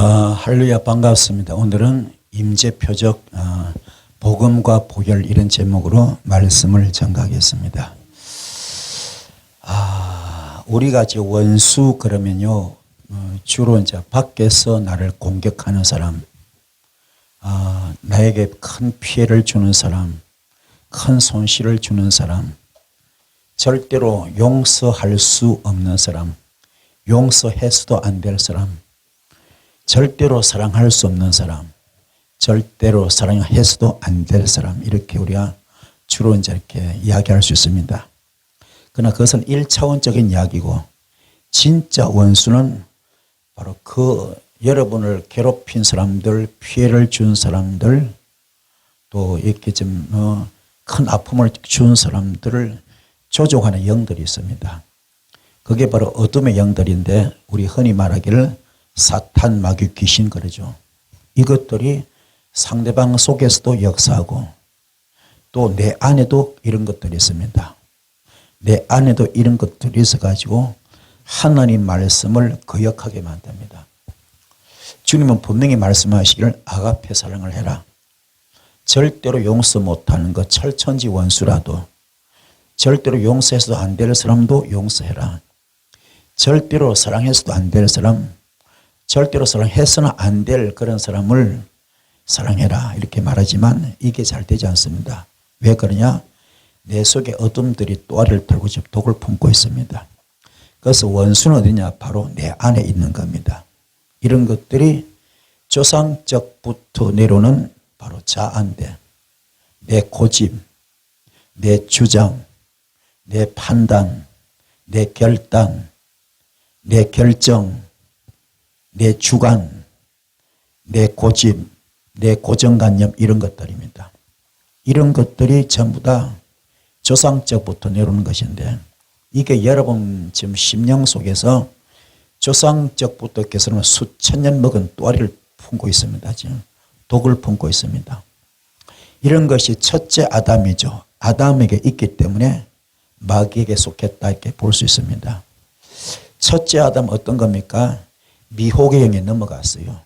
할렐루야 반갑습니다. 오늘은 임재표적 복음과 보혈 이런 제목으로 말씀을 전가하겠습니다. 우리가 이제 원수 그러면요 주로 이제 밖에서 나를 공격하는 사람, 나에게 큰 피해를 주는 사람, 큰 손실을 주는 사람, 절대로 용서할 수 없는 사람, 용서해서도 안 될 사람, 절대로 사랑할 수 없는 사람, 절대로 사랑해서도 안 될 사람, 이렇게 우리가 주로 이제 이렇게 이야기할 수 있습니다. 그러나 그것은 1차원적인 이야기고, 진짜 원수는 바로 여러분을 괴롭힌 사람들, 피해를 준 사람들, 또 이렇게 좀 큰 아픔을 준 사람들을 조종하는 영들이 있습니다. 그게 바로 어둠의 영들인데, 우리 흔히 말하기를 사탄, 마귀, 귀신 그러죠. 이것들이 상대방 속에서도 역사하고 또 내 안에도 이런 것들이 있습니다. 내 안에도 이런 것들이 있어가지고 하나님 말씀을 거역하게 만듭니다. 주님은 분명히 말씀하시기를 아가페 사랑을 해라. 절대로 용서 못하는 것, 철천지 원수라도 절대로 용서해서도 안 될 사람도 용서해라. 절대로 사랑해서도 안 될 사람, 절대로 사랑해서는 안 될 그런 사람을 사랑해라 이렇게 말하지만 이게 잘 되지 않습니다. 왜 그러냐? 내 속에 어둠들이 또아리를 털고 독을 품고 있습니다. 그래서 원수는 어디냐? 바로 내 안에 있는 겁니다. 이런 것들이 조상적부터 내려오는 바로 자아인데, 내 고집, 내 주장, 내 판단, 내 결단, 내 결정, 내 주관, 내 고집, 내 고정관념, 이런 것들입니다. 이런 것들이 전부 다 조상적부터 내려오는 것인데, 이게 여러분 지금 심령 속에서 조상적부터 계속하면 수천 년 먹은 또아리를 품고 있습니다. 지금 독을 품고 있습니다. 이런 것이 첫째 아담이죠. 아담에게 있기 때문에 마귀에게 속했다 이렇게 볼 수 있습니다. 첫째 아담 어떤 겁니까? 미혹의 영에 넘어갔어요.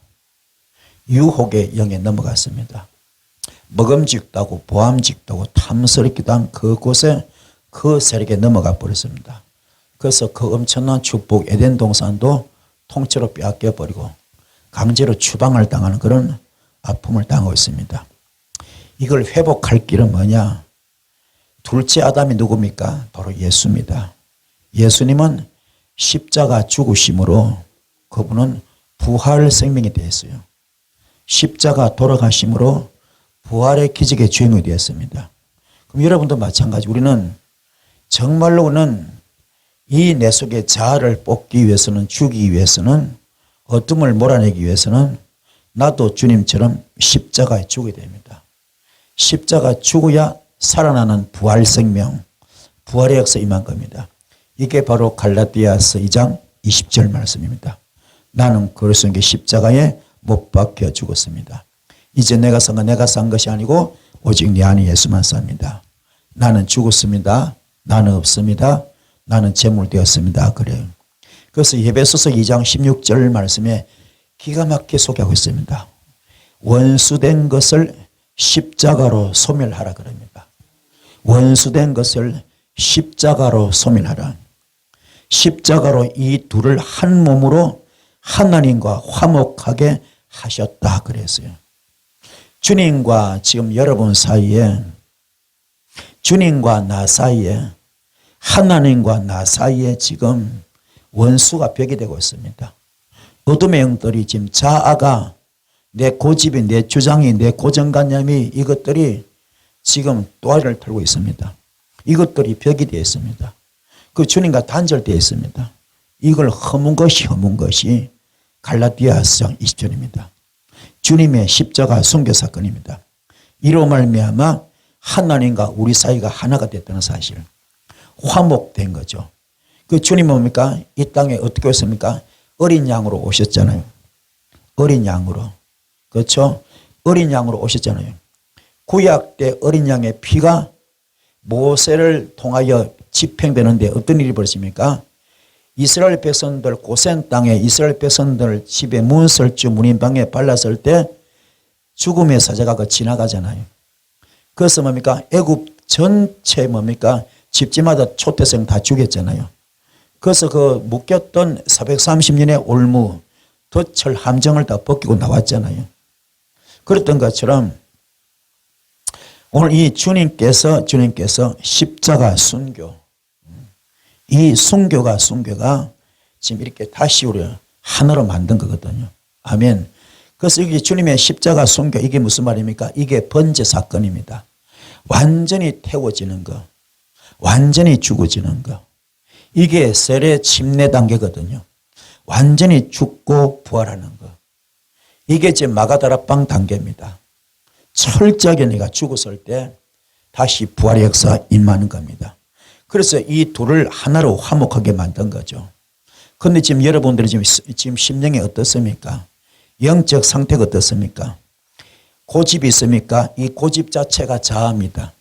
유혹의 영에 넘어갔습니다. 먹음직다고 보암직다고 탐스럽기도 한 그곳에 그 세력에 넘어가 버렸습니다. 그래서 그 엄청난 축복 에덴 동산도 통째로 빼앗겨 버리고 강제로 추방을 당하는 그런 아픔을 당하고 있습니다. 이걸 회복할 길은 뭐냐? 둘째 아담이 누굽니까? 바로 예수입니다. 예수님은 십자가 죽으심으로 그분은 부활 생명이 되었어요. 십자가 돌아가심으로 부활의 기적의 주인공이 되었습니다. 그럼 여러분도 마찬가지, 우리는 정말로는 이 내 속의 자아를 뽑기 위해서는, 죽이기 위해서는, 어둠을 몰아내기 위해서는 나도 주님처럼 십자가에 죽어야 됩니다. 십자가 죽어야 살아나는 부활 생명, 부활의 역사 임한 겁니다. 이게 바로 갈라디아서 2장 20절 말씀입니다. 나는 그리스도의 십자가에 못 박혀 죽었습니다. 이제 내가 산 것이 아니고 오직 내 안에 예수만 삽니다. 나는 죽었습니다. 나는 없습니다. 나는 제물되었습니다. 그래요. 그래서 에베소서 2장 16절 말씀에 기가 막히게 소개하고 있습니다. 원수된 것을 십자가로 소멸하라 그럽니다. 원수된 것을 십자가로 소멸하라. 십자가로 이 둘을 한 몸으로 하나님과 화목하게 하셨다 그랬어요. 주님과 지금 여러분 사이에, 주님과 나 사이에, 하나님과 나 사이에 지금 원수가 벽이 되고 있습니다. 어둠의 영들이 지금 자아가, 내 고집이, 내 주장이, 내 고정관념이, 이것들이 지금 또아리를 털고 있습니다. 이것들이 벽이 되어 있습니다. 그 주님과 단절되어 있습니다. 이걸 허문 것이 갈라디아서 20절입니다. 주님의 십자가 순교 사건입니다. 이로 말미암아 하나님과 우리 사이가 하나가 됐다는 사실, 화목된 거죠. 그 주님은 뭡니까? 이 땅에 어떻게 오셨습니까? 어린 양으로 오셨잖아요. 어린 양으로. 그렇죠? 어린 양으로 오셨잖아요. 구약 때 어린 양의 피가 모세를 통하여 집행되는데 어떤 일이 벌어집니까? 이스라엘 백성들 고센 땅에 이스라엘 백성들 집에 문설주 문인방에 발랐을 때 죽음의 사자가 그 지나가잖아요. 그래서 뭡니까? 애굽 전체 뭡니까? 집집마다 초태생 다 죽였잖아요. 그래서 그 묶였던 430년의 올무 덫을 함정을 다 벗기고 나왔잖아요. 그랬던 것처럼 오늘 이 주님께서 십자가 순교, 이 순교가 지금 이렇게 다시 우리 하나로 만든 거거든요. 아멘. 그래서 이게 주님의 십자가 순교, 이게 무슨 말입니까? 이게 번제 사건입니다. 완전히 태워지는 거, 완전히 죽어지는 거. 이게 세례 침례 단계거든요. 완전히 죽고 부활하는 거. 이게 지금 마가다락방 단계입니다. 철저하게 내가 죽었을 때 다시 부활의 역사 임하는 겁니다. 그래서 이 둘을 하나로 화목하게 만든 거죠. 그런데 지금 여러분들이 지금 심령이 어떻습니까? 영적 상태가 어떻습니까? 고집이 있습니까? 이 고집 자체가 자아입니다.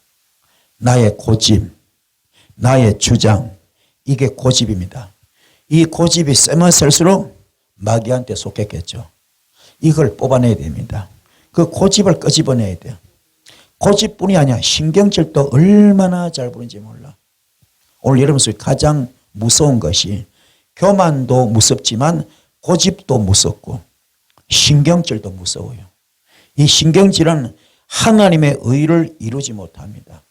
나의 고집, 나의 주장, 이게 고집입니다. 이 고집이 세면 셀수록 마귀한테 속했겠죠. 이걸 뽑아내야 됩니다. 그 고집을 끄집어내야 돼요. 고집뿐이 아니야. 신경질도 얼마나 잘 부는지 몰라. 오늘 여러분 속에 가장 무서운 것이 교만도 무섭지만 고집도 무섭고 신경질도 무서워요. 이 신경질은 하나님의 의를 이루지 못합니다.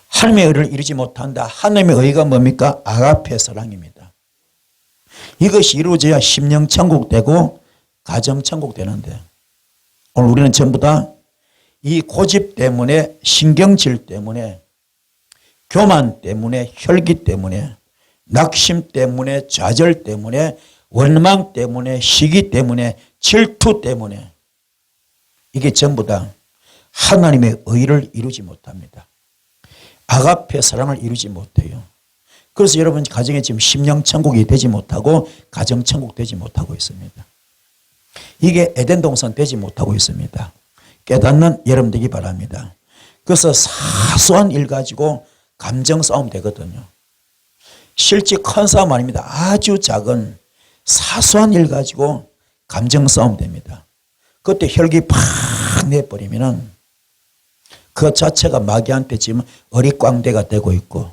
하나님의 의를 이루지 못한다. 하나님의 의가 뭡니까? 아가페 사랑입니다. 이것이 이루어져야 심령천국 되고 가정천국 되는데 오늘 우리는 전부 다 이 고집 때문에 신경질 때문에 교만 때문에 혈기 때문에 낙심 때문에 좌절 때문에 원망 때문에 시기 때문에 질투 때문에 이게 전부 다 하나님의 의를 이루지 못합니다. 아가페 사랑을 이루지 못해요. 그래서 여러분 가정에 지금 심령천국이 되지 못하고 가정천국 되지 못하고 있습니다. 이게 에덴 동산 되지 못하고 있습니다. 깨닫는 여러분 되기 바랍니다. 그래서 사소한 일 가지고 감정 싸움 되거든요. 실제 큰 싸움 아닙니다. 아주 작은 사소한 일 가지고 감정 싸움 됩니다. 그때 혈기 팍 내버리면은 그 자체가 마귀한테 지금 어릿광대가 되고 있고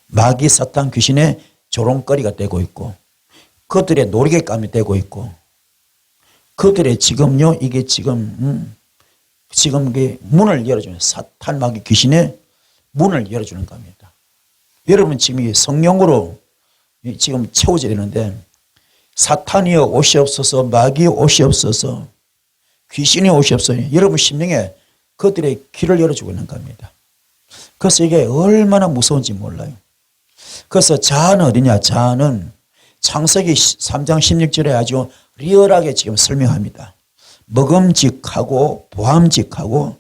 마귀 사탄 귀신의 조롱거리가 되고 있고 그들의 놀이개감이 되고 있고 그들의 지금요 이게 지금 이게 문을 열어주는 사탄 마귀 귀신의 문을 열어주는 겁니다. 여러분 지금 이 성령으로 지금 채워져야 되는데 사탄이여 옷이 없어서 마귀의 옷이 없어서 귀신이 옷이 없어요. 여러분 심령에 그들의 길을 열어주고 있는 겁니다. 그래서 이게 얼마나 무서운지 몰라요. 그래서 자아는 어디냐? 자아는 창세기 3장 16절에 아주 리얼하게 지금 설명합니다. 먹음직하고 보암직하고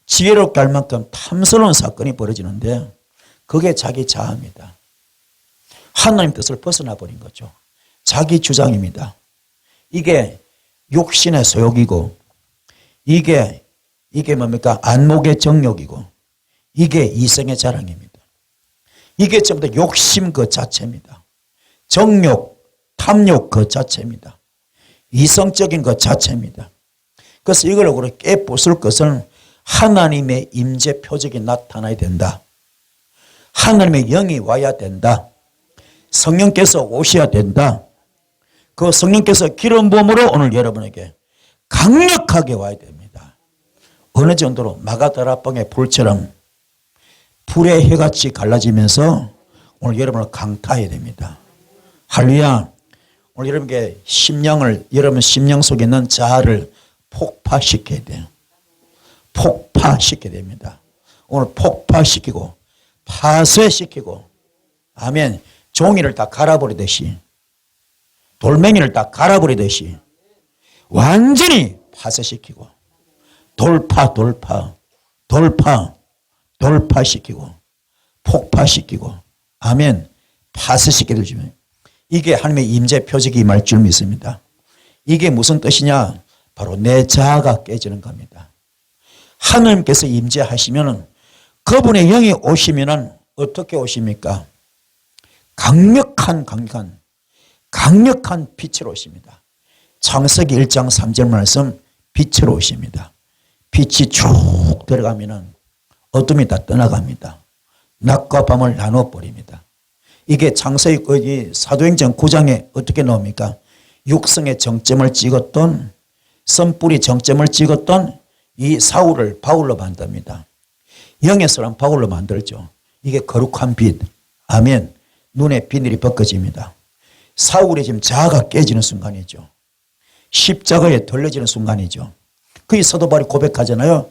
지혜롭게 할 만큼 탐스러운 사건이 벌어지는데 그게 자기 자아입니다. 하나님 뜻을 벗어나 버린 거죠. 자기 주장입니다. 이게 육신의 소욕이고 이게 뭡니까? 안목의 정욕이고 이게 이성의 자랑입니다. 이게 전부 다 욕심 그 자체입니다. 정욕, 탐욕 그 자체입니다. 이성적인 것 자체입니다. 그래서 이걸 우리 깨부술 것은 하나님의 임재 표적이 나타나야 된다. 하나님의 영이 와야 된다. 성령께서 오셔야 된다. 그 성령께서 기름 부음으로 오늘 여러분에게 강력하게 와야 됩니다. 어느 정도로 마가다락방의 불처럼 불의 해같이 갈라지면서 오늘 여러분을 강타해야 됩니다. 할렐루야. 오늘 여러분께 여러분 심령 속에 있는 자아를 폭파시켜야 돼요. 폭파시켜야 됩니다. 오늘 폭파시키고 파쇄시키고 아멘. 종이를 다 갈아버리듯이 돌멩이를 다 갈아버리듯이 완전히 파쇄시키고 돌파시키고 폭파시키고 아멘. 파쇄시켜 주시면 이게 하나님의 임재 표적이 임할 줄 믿습니다. 이게 무슨 뜻이냐? 바로 내 자아가 깨지는 겁니다. 하나님께서 임재하시면은 그분의 영이 오시면은 어떻게 오십니까? 강력한 빛으로 오십니다. 창세기 1장 3절 말씀 빛으로 오십니다. 빛이 쭉 들어가면은 어둠이 다 떠나갑니다. 낮과 밤을 나눠 버립니다. 이게 창세기 사도행전 9장에 어떻게 나옵니까? 육성의 정점을 찍었던, 선불이 정점을 찍었던 이 사울을 바울로 만듭니다. 영의 사람 바울로 만들죠. 이게 거룩한 빛. 아멘. 눈의 비늘이 벗겨집니다. 사울이 지금 자아가 깨지는 순간이죠. 십자가에 덜려지는 순간이죠. 그의 사도 바울이 고백하잖아요.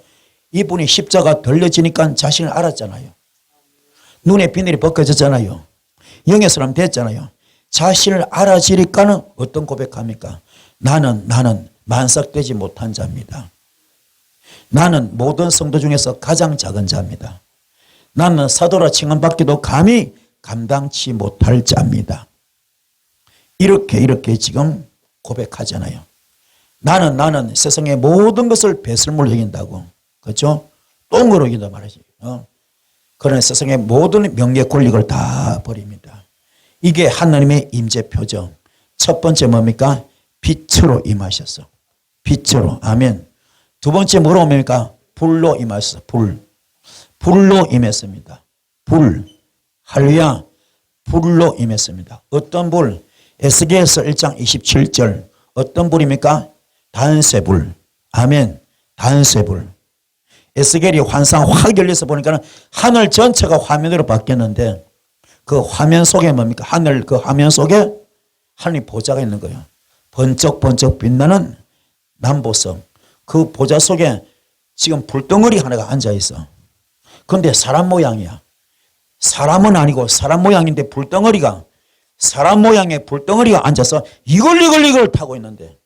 이분이 십자가 덜려지니까 자신을 알았잖아요. 눈의 비늘이 벗겨졌잖아요. 영의 사람 됐잖아요. 자신을 알아지니까는 어떤 고백합니까? 나는 만삭되지 못한 자입니다. 나는 모든 성도 중에서 가장 작은 자입니다. 나는 사도라 칭함받기도 감히 감당치 못할 자입니다. 이렇게 지금 고백하잖아요. 나는 세상의 모든 것을 배설물로 여긴다고. 그렇죠? 똥으로 여긴다 말이지. 그러나 세상의 모든 명예 권력을 다 버립니다. 이게 하나님의 임재 표정. 첫 번째 뭡니까? 빛으로 임하셨어. 빛으로. 아멘. 두 번째 뭐로 뭡니까? 불로 임하셨어. 불로 임했습니다. 할렐루야. 불로 임했습니다. 어떤 불? 에스겔서 1장 27절. 어떤 불입니까? 단세불. 아멘. 단세불. 에스겔이 환상 확 열려서 보니까 하늘 전체가 화면으로 바뀌었는데 그 화면 속에 뭡니까? 그 화면 속에 하나님 보좌가 있는 거예요. 번쩍번쩍 빛나는 남보성. 그 보좌 속에 지금 불덩어리 하나가 앉아 있어. 그런데 사람 모양이야. 사람은 아니고 사람 모양인데 불덩어리가, 사람 모양의 불덩어리가 앉아서 이걸 타고 있는데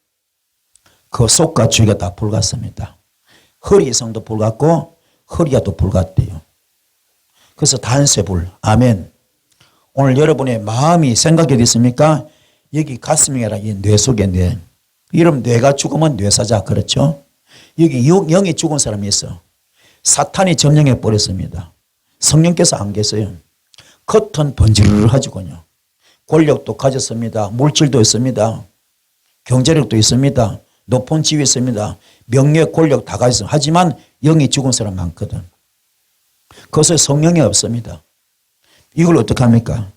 그 속과 주위가 다 불 같습니다. 허리 이성도 불 같고 허리가 또 불 같대요. 그래서 단세불. 아멘. 오늘 여러분의 마음이 생각이 됐습니까? 여기 가슴이 아니라 이 뇌 속에 뇌. 이름 뇌가 죽으면 뇌사자. 그렇죠? 여기 영이 죽은 사람이 있어. 사탄이 점령해 버렸습니다. 성령께서 안 계세요. 겉은 번지르르하지군요. 권력도 가졌습니다. 물질도 있습니다. 경제력도 있습니다. 높은 지위 있습니다. 명예, 권력 다 가졌습니다. 하지만 영이 죽은 사람 많거든. 그것에 성령이 없습니다. 이걸 어떻게 합니까?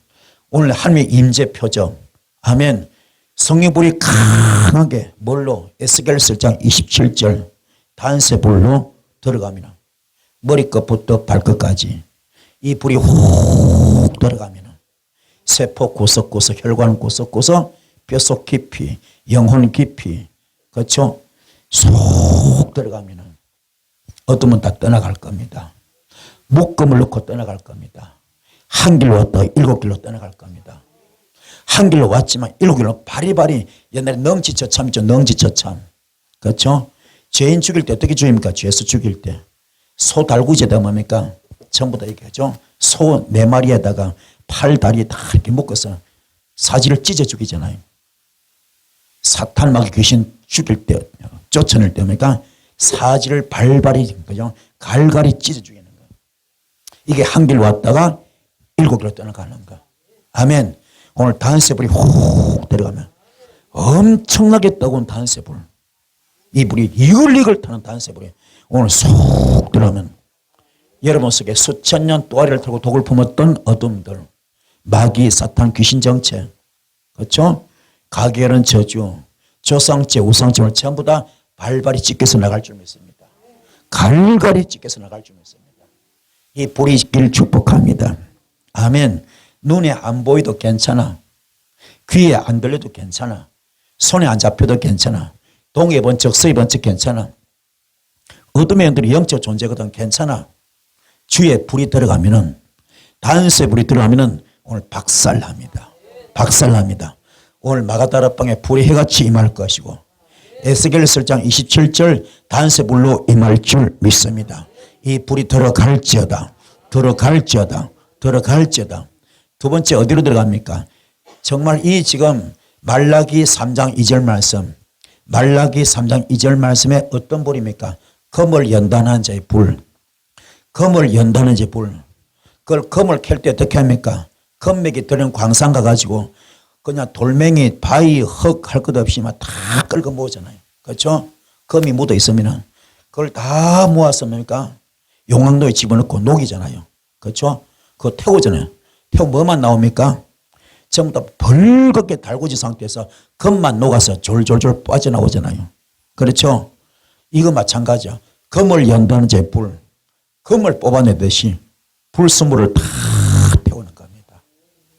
오늘 하나님의 임재 표정. 아멘. 성령불이 강하게 뭘로? 에스겔서 1장 27절 단세불로 들어가면 머리끝부터 발끝까지 이 불이 훅 들어가면 세포 구석구석, 혈관 구석구석, 뼛속 깊이, 영혼 깊이, 그렇죠? 쏙 들어가면 어둠은 다 떠나갈 겁니다. 묶음을 넣고 떠나갈 겁니다. 한 길로 왔다가 7길로 떠나갈 겁니다. 한 길로 왔지만 7길로 바리바리. 옛날에 능지처참 있죠. 능지처참. 그렇죠? 죄인 죽일 때 어떻게 죽입니까? 죄수 죽일 때. 소 달구지에다 뭡니까? 전부 다 얘기하죠. 소 4마리에다가 팔, 다리 다 이렇게 묶어서 사지를 찢어 죽이잖아요. 사탄 마귀 귀신 죽일 때, 쫓아낼 때 뭡니까? 사지를 발발이, 그죠? 갈갈이 찢어 죽이는 거예요. 이게 한 길 왔다가 7길로 떠나가는 거. 아멘. 오늘 단세불이 훅 들어가면 엄청나게 뜨거운 단세불. 이 불이 이글이글 타는 단세불이 오늘 쏙 들어가면 여러분 속에 수천 년 또아리를 털고 독을 품었던 어둠들, 마귀, 사탄, 귀신 정체, 그렇죠? 가계는 저주, 조상죄, 우상죄를 전부 다 발발이 찢겨서 나갈 줄 믿습니다. 갈갈이 찢겨서 나갈 줄 믿습니다. 이 불이 있기를 축복합니다. 아멘. 눈에 안 보여도 괜찮아. 귀에 안 들려도 괜찮아. 손에 안 잡혀도 괜찮아. 동해 번쩍 서해 번쩍 괜찮아. 어둠의 영들이 영적 존재거든. 괜찮아. 주위에 불이 들어가면은, 단세 불이 들어가면은 오늘 박살납니다. 박살납니다. 오늘 마가다락방에 불이 해같이 임할 것이고 에스겔서 1장 27절 단세 불로 임할 줄 믿습니다. 이 불이 들어갈지어다. 두 번째 어디로 들어갑니까? 정말 이 지금 말라기 3장 2절 말씀, 말라기 3장 2절 말씀에 어떤 불입니까? 검을 연단한 자의 불. 검을 연단한 자의 불. 그걸 검을 캘 때 어떻게 합니까? 금맥이 들은 광산 가가지고 그냥 돌멩이, 바위, 흙 할 것 없이 막 다 끌고 모으잖아요. 그렇죠? 금이 묻어 있으면은 그걸 다 모아서 뭡니까? 용광로에 집어넣고 녹이잖아요. 그렇죠? 그거 태우잖아요. 태우 뭐만 나옵니까? 전부 다 벌겋게 달구지 상태에서 금만 녹아서 졸졸졸 빠져나오잖아요. 그렇죠? 이거 마찬가지야. 금을 연다는 제 불. 금을 뽑아내듯이 불순물을 다 태우는 겁니다.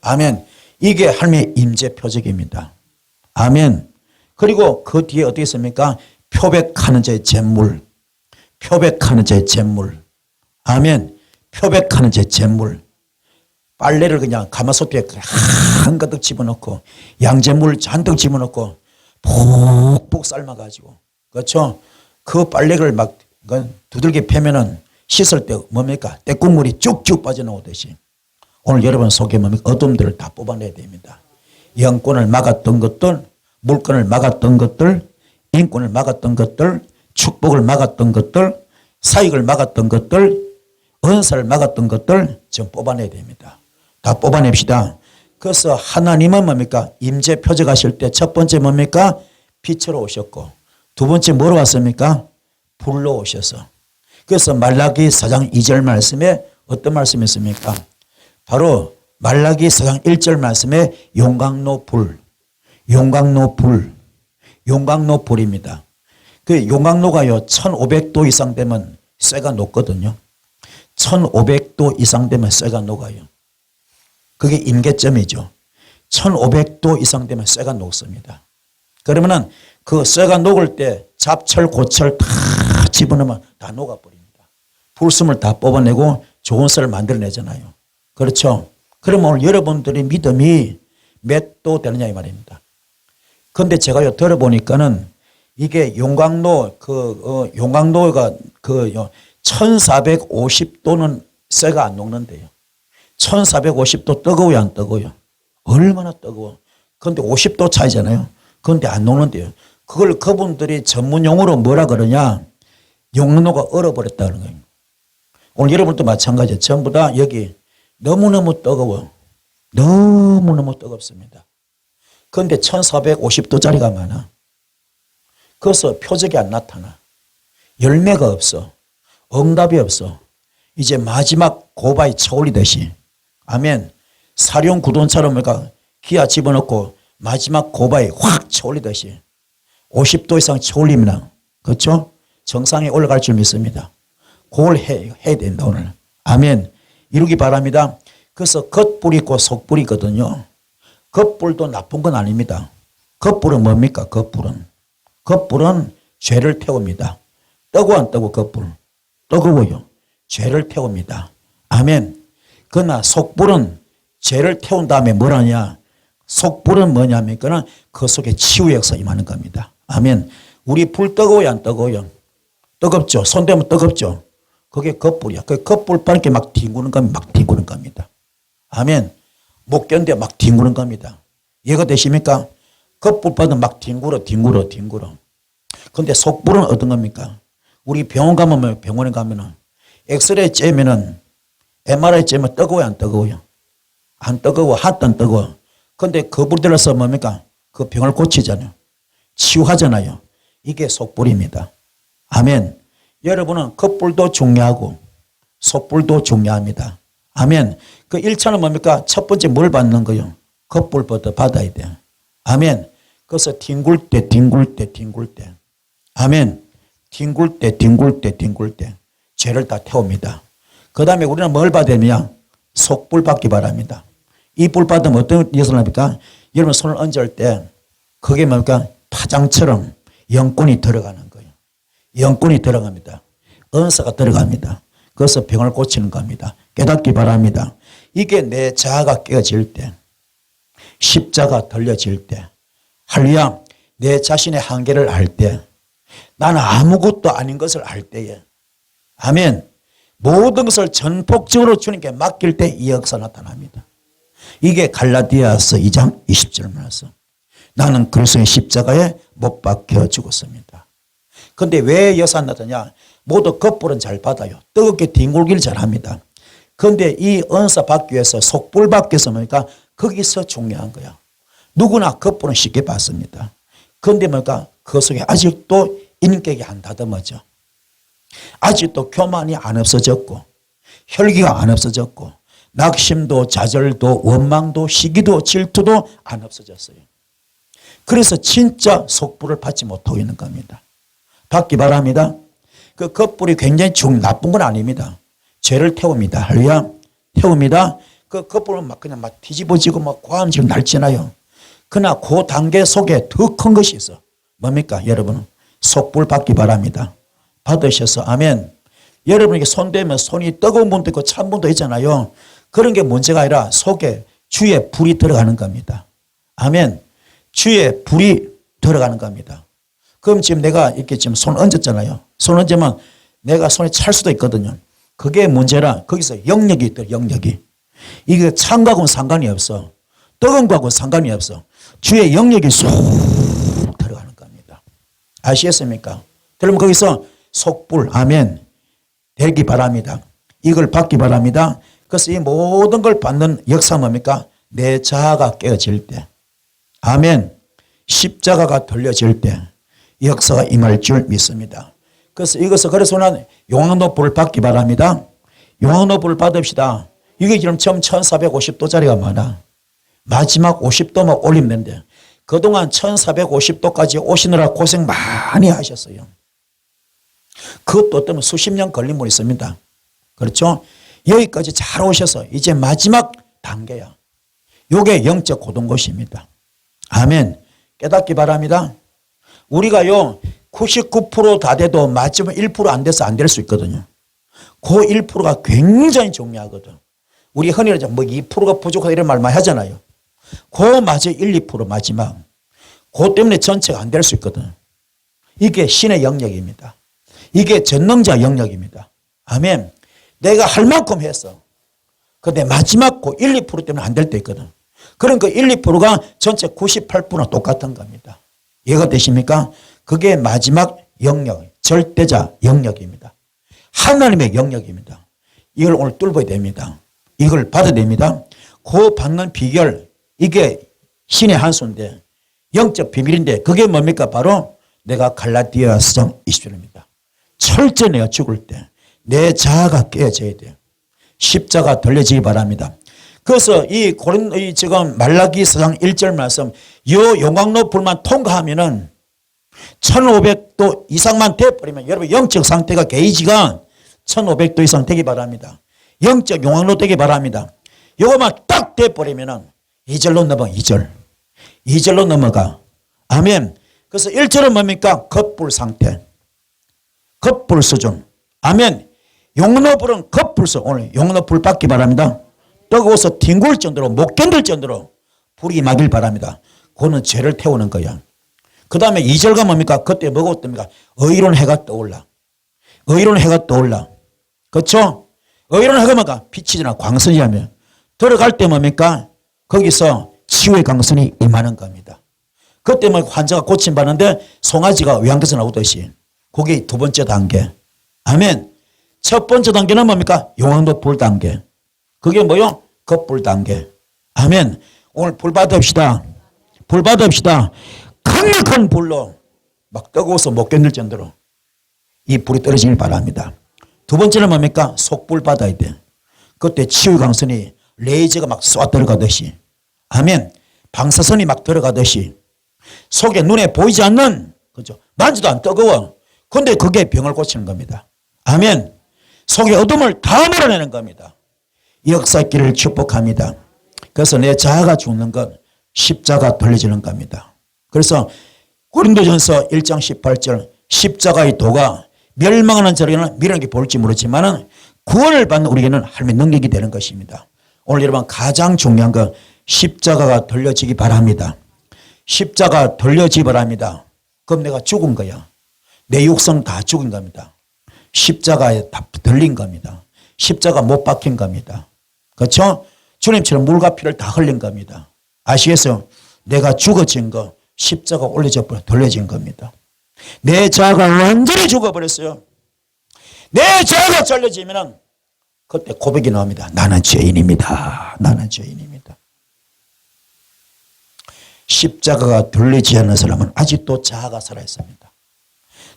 아멘. 이게 하나님의 임재 표적입니다. 아멘. 그리고 그 뒤에 어떻게 있습니까? 표백하는 자의 잿물. 표백하는 자의 잿물. 아멘. 표백하는 자의 잿물. 빨래를 그냥 가마솥에 한가득 집어넣고 양잿물 잔뜩 집어넣고 푹푹 삶아가지고 그렇죠? 그 빨래를 막 두들겨 패면은 씻을 때 뭡니까? 때국물이 쭉쭉 빠져나오듯이 오늘 여러분 속에 뭡니까? 어둠들을 다 뽑아내야 됩니다. 영권을 막았던 것들, 물권을 막았던 것들, 인권을 막았던 것들, 축복을 막았던 것들, 사익을 막았던 것들, 은사를 막았던 것들 좀 뽑아내야 됩니다. 다 뽑아냅시다. 그래서 하나님은 뭡니까? 임재 표적하실 때 첫 번째 뭡니까? 빛으로 오셨고 두 번째 뭐로 왔습니까? 불로 오셔서. 그래서 말라기 4장 2절 말씀에 어떤 말씀이 있습니까? 바로 말라기 4장 1절 말씀에 용광로 불, 용광로 불, 용광로 불입니다. 그 용광로가요 1500도 이상 되면 쇠가 녹거든요. 1500도 이상 되면 쇠가 녹아요. 그게 임계점이죠. 1500도 이상 되면 쇠가 녹습니다. 그러면은 그 쇠가 녹을 때 잡철, 고철 다 집어넣으면 다 녹아버립니다. 불순물 다 뽑아내고 좋은 쇠를 만들어내잖아요. 그렇죠? 그러면 오늘 여러분들의 믿음이 몇 도 되느냐 이 말입니다. 그런데 제가요 들어보니까는 이게 용광로 용광로가 1450도는 쇠가 안 녹는데요. 1450도 뜨거워요, 안 뜨거워요? 얼마나 뜨거워. 그런데 50도 차이잖아요. 그런데 안 녹는데요. 그걸 그분들이 전문용어로 뭐라 그러냐? 용광로가 얼어버렸다 그러는 거예요. 오늘 여러분도 마찬가지예요. 전부 다 여기 너무너무 뜨거워. 너무너무 뜨겁습니다. 그런데 1450도짜리가 많아. 그래서 표적이 안 나타나. 열매가 없어. 응답이 없어. 이제 마지막 고바에 쳐올리듯이. 아멘. 사룡 구돈처럼 우리가 기아 집어넣고 마지막 고바에 확 쳐올리듯이 50도 이상 쳐올리면 그렇죠? 정상에 올라갈 줄 믿습니다. 그걸 해야 된다 오늘. 아멘. 이루기 바랍니다. 그래서 겉불이 있고 속불이 있거든요. 겉불도 나쁜 건 아닙니다. 겉불은 뭡니까? 겉불은 죄를 태웁니다. 뜨거워 안 뜨거워 겉불? 뜨거워요. 죄를 태웁니다. 아멘. 그러나 속불은 죄를 태운 다음에 뭐라냐? 속불은 뭐냐면 그 속에 치유의 역사 임하는 겁니다. 아멘. 우리 불 뜨거워요, 안 뜨거워요? 뜨겁죠. 손 대면 뜨겁죠. 그게 겉불이야. 그 겉불 빠르게 막 뒹구는 겁니다. 막 뒹구는 겁니다. 아멘. 못 견뎌 막 뒹구는 겁니다. 이해가 되십니까? 겉불 빠르면 막 뒹굴어. 그런데 속불은 어떤 겁니까? 우리 병원에 가면은 엑스레이 째면은 MRI 째면 뜨거워요, 안 뜨거워요? 안 뜨거워. 하나도 안 뜨거워. 그런데 그 불 들어서 뭡니까? 그 병을 고치잖아요. 치유하잖아요. 이게 속불입니다. 아멘. 여러분은 겉불도 중요하고 속불도 중요합니다. 아멘. 그 1차는 뭡니까? 첫 번째 뭘 받는 거요? 겉불부터 받아야 돼. 아멘. 그래서 뒹굴 때. 아멘. 뒹굴 때. 죄를 다 태웁니다. 그 다음에 우리는 뭘 받아야 되냐? 속불 받기 바랍니다. 이 불 받으면 어떤 예술을 합니까? 여러분 손을 얹을 때 그게 뭡니까? 파장처럼 영권이 들어가는 거예요. 영권이 들어갑니다. 은사가 들어갑니다. 그래서 병을 고치는 겁니다. 깨닫기 바랍니다. 이게 내 자아가 깨어질 때, 십자가 들려질 때, 할렐루야, 내 자신의 한계를 알 때, 나는 아무것도 아닌 것을 알 때에, 아멘, 모든 것을 전폭적으로 주님께 맡길 때 이 역사 나타납니다. 이게 갈라디아서 2장 20절 말씀. 나는 그리스도의 십자가에 못 박혀 죽었습니다. 그런데 왜 역사 나타나냐? 모두 겉불은 잘 받아요. 뜨겁게 뒹굴기를 잘합니다. 그런데 이 은사 받기 위해서 속불 받기 위해서 뭡니까? 거기서 중요한 거야. 누구나 겉보는 쉽게 봤습니다. 그런데 뭡니까? 그 속에 아직도 인격이 안 다듬어져. 아직도 교만이 안 없어졌고 혈기가 안 없어졌고 낙심도 좌절도 원망도 시기도 질투도 안 없어졌어요. 그래서 진짜 속불을 받지 못하고 있는 겁니다. 받기 바랍니다. 그 겉불이 굉장히 나쁜 건 아닙니다. 죄를 태웁니다. 할렐루야. 태웁니다. 그 겉불은 막 그냥 막 뒤집어지고 막 고함 지금 날지나요. 그러나 그 단계 속에 더 큰 것이 있어. 뭡니까? 여러분 속불 받기 바랍니다. 받으셔서 아멘. 여러분에게 손 대면 손이 뜨거운 분도 있고 찬 분도 있잖아요. 그런 게 문제가 아니라 속에 주의 불이 들어가는 겁니다. 아멘. 주의 불이 들어가는 겁니다. 그럼 지금 내가 이렇게 지금 손 얹었잖아요. 손 얹으면 내가 손에 찰 수도 있거든요. 그게 문제라 거기서 영역이 있더라. 영역이. 이게 찬 거하고는 상관이 없어. 뜨거운 거하고는 상관이 없어. 주의 영역이 쏙 들어가는 겁니다. 아시겠습니까? 그러면 거기서 속불 아멘 되기 바랍니다. 이걸 받기 바랍니다. 그래서 이 모든 걸 받는 역사 뭡니까? 내 자아가 깨어질 때 아멘 십자가가 돌려질 때 역사가 임할 줄 믿습니다. 그래서 난 용왕노불을 받기 바랍니다. 용왕노불을 받읍시다. 이게 지금 처음 1450도짜리가 많아. 마지막 50도만 올리면 되는데 그동안 1450도까지 오시느라 고생 많이 하셨어요. 그것도 때문에 수십 년 걸린 분이 있습니다. 그렇죠? 여기까지 잘 오셔서 이제 마지막 단계야. 이게 영적 고등고시입니다. 아멘. 깨닫기 바랍니다. 우리가요 99% 다 돼도 마지막 1% 안 돼서 안 될 수 있거든요. 그 1%가 굉장히 중요하거든. 우리 흔히 뭐 2%가 부족하다 이런 말 많이 하잖아요. 그 마저 1, 2% 마지막. 그 때문에 전체가 안 될 수 있거든. 이게 신의 영역입니다. 이게 전능자 영역입니다. 아멘. 내가 할 만큼 했어. 근데 마지막 그 1, 2% 때문에 안 될 때 있거든. 그러니까 1, 2%가 전체 98%는 똑같은 겁니다. 이해가 되십니까? 그게 마지막 영역, 절대자 영역입니다. 하나님의 영역입니다. 이걸 오늘 뚫어야 됩니다. 이걸 받아야 됩니다. 그 받는 비결, 이게 신의 한 수인데 영적 비밀인데 그게 뭡니까? 바로 내가 갈라디아서 20절입니다. 철저히 내가 죽을 때 내 자아가 깨어져야 돼요. 십자가 돌려지기 바랍니다. 그래서 이 지금 말라기서장 1절 말씀 요 용광로 불만 통과하면은 1500도 이상만 돼버리면 여러분 영적 상태가 게이지가 1500도 이상 되기 바랍니다. 영적 용광로 되기 바랍니다. 요거만 딱 돼버리면은 2절로 넘어가 2절로 넘어가. 아멘. 그래서 1절은 뭡니까? 겉불 상태. 겉불 수준. 아멘. 용광로불은 겉불수. 오늘 용광로불 받기 바랍니다. 뜨거워서 뒹굴 정도로 못 견딜 정도로 불이 임하길 바랍니다. 그거는 죄를 태우는 거야. 그 다음에 2절가 뭡니까? 그때 뭐가 뜹니까? 의로운 해가 떠올라. 의로운 해가 떠올라. 그렇죠? 의로운 해가 뭔가 빛이나 광선이라면 들어갈 때 뭡니까? 거기서 치유의 광선이 임하는 겁니다. 그때 뭐 환자가 고침받는데 송아지가 외양에서 나오듯이 그게 두 번째 단계. 아멘. 첫 번째 단계는 뭡니까? 용광로 불 단계. 그게 뭐요? 겉불 단계. 아멘. 오늘 불 받읍시다. 불 받읍시다. 강력한 불로 막 뜨거워서 못 견딜 정도로 이 불이 떨어지길 바랍니다. 두 번째는 뭡니까? 속불 받아야 돼. 그때 치유 강선이 레이저가 막 쏘아 들어가듯이. 아멘. 방사선이 막 들어가듯이 속에 눈에 보이지 않는 그죠? 만지도 안 뜨거워. 근데 그게 병을 고치는 겁니다. 아멘. 속의 어둠을 다 몰아내는 겁니다. 역사길을 축복합니다. 그래서 내 자아가 죽는 것 십자가 돌려지는 겁니다. 그래서 고린도전서 1장 18절 십자가의 도가 멸망하는 자에게는 미련하게 볼지 모르지만 구원을 받는 우리에게는 하나님의 능력이 되는 것입니다. 오늘 여러분 가장 중요한 건 십자가가 돌려지기 바랍니다. 십자가 돌려지기 바랍니다. 그럼 내가 죽은 거야. 내 육성 다 죽은 겁니다. 십자가에 다 들린 겁니다. 십자가 못 박힌 겁니다. 그렇죠? 주님처럼 물과 피를 다 흘린 겁니다. 아시겠어요? 내가 죽어진 거 십자가 올려져 버려 돌려진 겁니다. 내 자아가 완전히 죽어버렸어요. 내 자아가 잘려지면 그때 고백이 나옵니다. 나는 죄인입니다. 나는 죄인입니다. 십자가가 들리지 않는 사람은 아직도 자아가 살아있습니다.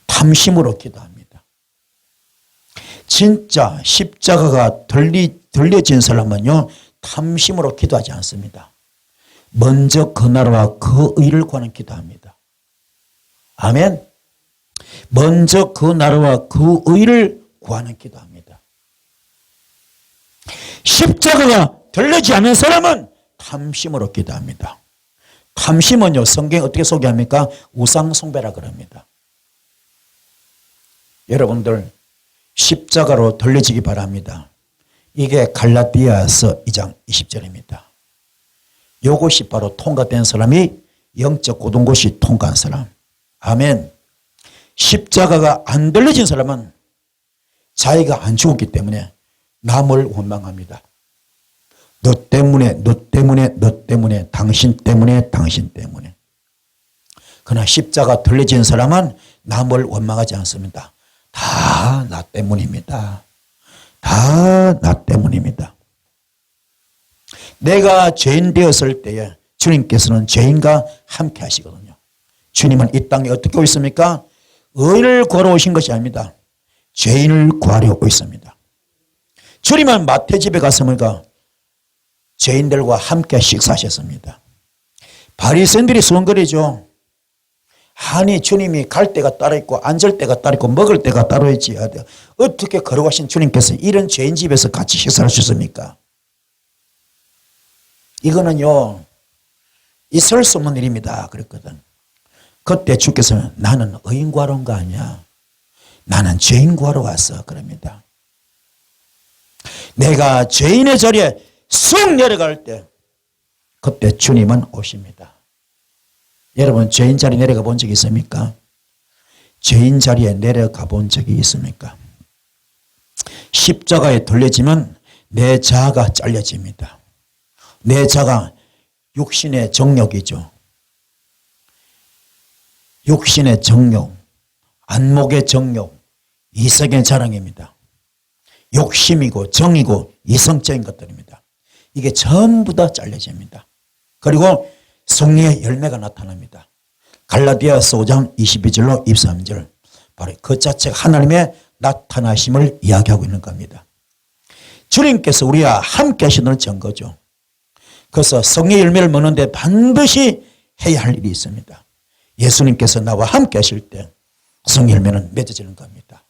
탐심으로 기도합니다. 진짜 십자가가 들려진 사람은요, 탐심으로 기도하지 않습니다. 먼저 그 나라와 그 의를 구하는 기도합니다. 아멘. 먼저 그 나라와 그 의를 구하는 기도합니다. 십자가가 들리지 않는 사람은 탐심으로 기도합니다. 탐심은요, 성경에 어떻게 소개합니까? 우상숭배라 그럽니다. 여러분들 십자가로 들려지기 바랍니다. 이게 갈라디아서 2장 20절입니다. 이것이 바로 통과된 사람이 영적 고등고시 통과한 사람. 아멘. 십자가가 안 들려진 사람은 자기가 안 죽었기 때문에 남을 원망합니다. 너 때문에, 너 때문에, 너 때문에, 당신 때문에, 당신 때문에. 그러나 십자가 들려진 사람은 남을 원망하지 않습니다. 다 나 때문입니다. 다 나 때문입니다. 내가 죄인 되었을 때에 주님께서는 죄인과 함께 하시거든요. 주님은 이 땅에 어떻게 오고 있습니까? 의를 구하러 오신 것이 아닙니다. 죄인을 구하려 오고 있습니다. 주님은 마태 집에 갔습니까? 죄인들과 함께 식사하셨습니다. 바리새인들이 수군거리죠. 아니 주님이 갈 때가 따로 있고 앉을 때가 따로 있고 먹을 때가 따로 있지. 어떻게 걸어가신 주님께서 이런 죄인 집에서 같이 식사를 하셨습니까? 이거는요, 있을 수 없는 일입니다. 그랬거든. 그때 주께서는 나는 의인 구하러 온 거 아니야. 나는 죄인 구하러 왔어. 그럽니다. 내가 죄인의 자리에 쑥 내려갈 때 그때 주님은 오십니다. 여러분 죄인 자리에 내려가 본 적이 있습니까? 죄인 자리에 내려가 본 적이 있습니까? 십자가에 돌려지면 내 자아가 잘려집니다. 내 자가 육신의 정욕이죠. 육신의 정욕, 안목의 정욕, 이성의 자랑입니다. 욕심이고 정이고 이성적인 것들입니다. 이게 전부 다 잘려집니다. 그리고 성령의 열매가 나타납니다. 갈라디아서 5장 22절로 23절. 바로 그 자체가 하나님의 나타나심을 이야기하고 있는 겁니다. 주님께서 우리와 함께 하시는 증거죠. 그래서 성령의 열매를 먹는데 반드시 해야 할 일이 있습니다. 예수님께서 나와 함께 하실 때 성령의 열매는 맺어지는 겁니다.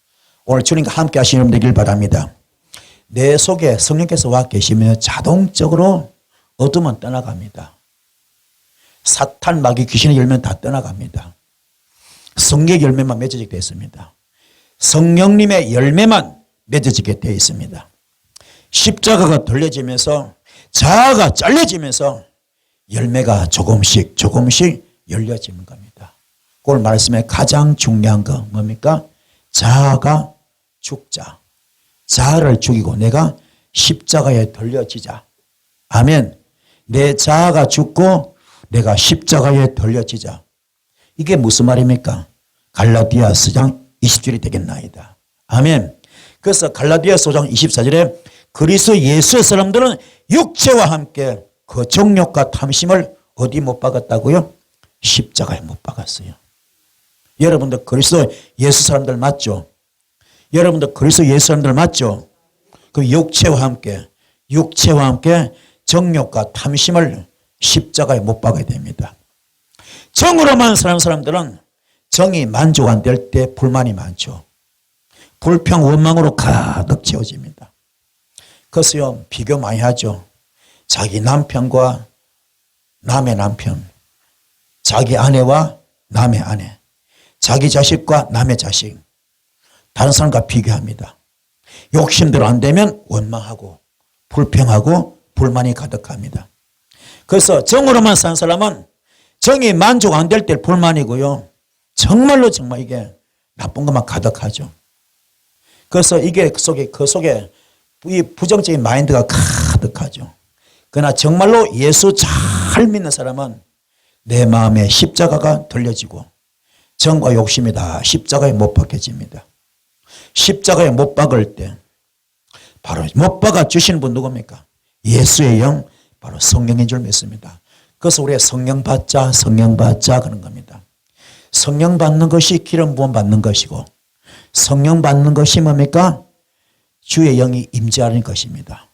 오늘 주님과 함께 하시는 분 되길 바랍니다. 내 속에 성령께서 와 계시면 자동적으로 어둠은 떠나갑니다. 사탄, 마귀, 귀신의 열매는 다 떠나갑니다. 성령의 열매만 맺어지게 되어 있습니다. 성령님의 열매만 맺어지게 되어 있습니다. 십자가가 돌려지면서 자아가 잘려지면서 열매가 조금씩 열려지는 겁니다. 오늘 말씀에 가장 중요한 거 뭡니까? 자아가 죽자. 자아를 죽이고 내가 십자가에 돌려지자. 아멘. 내 자아가 죽고 내가 십자가에 돌려지자. 이게 무슨 말입니까? 갈라디아서 5장 20절이 되겠나이다. 아멘. 그래서 갈라디아서 5장 24절에 그리스도 예수의 사람들은 육체와 함께 그 정욕과 탐심을 어디 못 박았다고요? 십자가에 못 박았어요. 여러분들 그리스도 예수 사람들 맞죠? 여러분들 그리스도 예수 사람들 맞죠? 그 육체와 함께 정욕과 탐심을 십자가에 못 박아야 됩니다. 정으로만 사는 사람들은 정이 만족 안 될 때 불만이 많죠. 불평, 원망으로 가득 채워집니다. 그래서요, 비교 많이 하죠. 자기 남편과 남의 남편, 자기 아내와 남의 아내, 자기 자식과 남의 자식, 다른 사람과 비교합니다. 욕심대로 안 되면 원망하고 불평하고 불만이 가득합니다. 그래서 정으로만 산 사람은 정이 만족 안 될 때 불만이고요. 정말 이게 나쁜 것만 가득하죠. 그래서 이게 그 속에 이 부정적인 마인드가 가득하죠. 그러나 정말로 예수 잘 믿는 사람은 내 마음에 십자가가 들려지고 정과 욕심이 다 십자가에 못 박혀집니다. 십자가에 못 박을 때 바로 못 박아 주시는 분 누굽니까? 예수의 영, 바로 성령인 줄 믿습니다. 그래서 우리가 성령 받자 그런 겁니다. 성령 받는 것이 기름 부음 받는 것이고, 성령 받는 것이 뭡니까? 주의 영이 임재하는 것입니다.